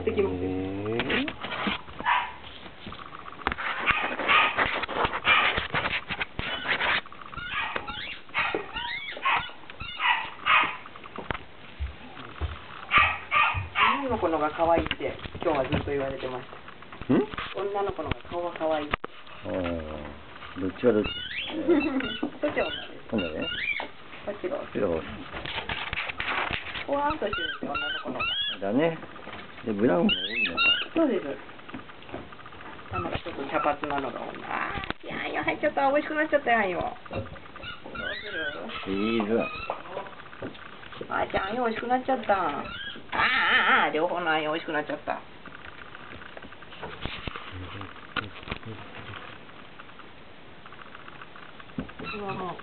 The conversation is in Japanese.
ってきますよ。女の子のが可愛いって今日はずっと言われてました。女の子のが顔が可愛い。どっちがどっち？どっちが女です。女ね。こっちがオス。ほわーんとしてるんですよ、女の子のが。だね。で、ブラウンが多いのか。そうです。なんかちょっと茶髪なのが女。やんよ、入っちゃった。美味しくなっちゃったやんよ。どうする？いいぞ。あーちゃんよ、美味しくなっちゃった。両方のあんよ、美味しくなっちゃった。うわ、もう。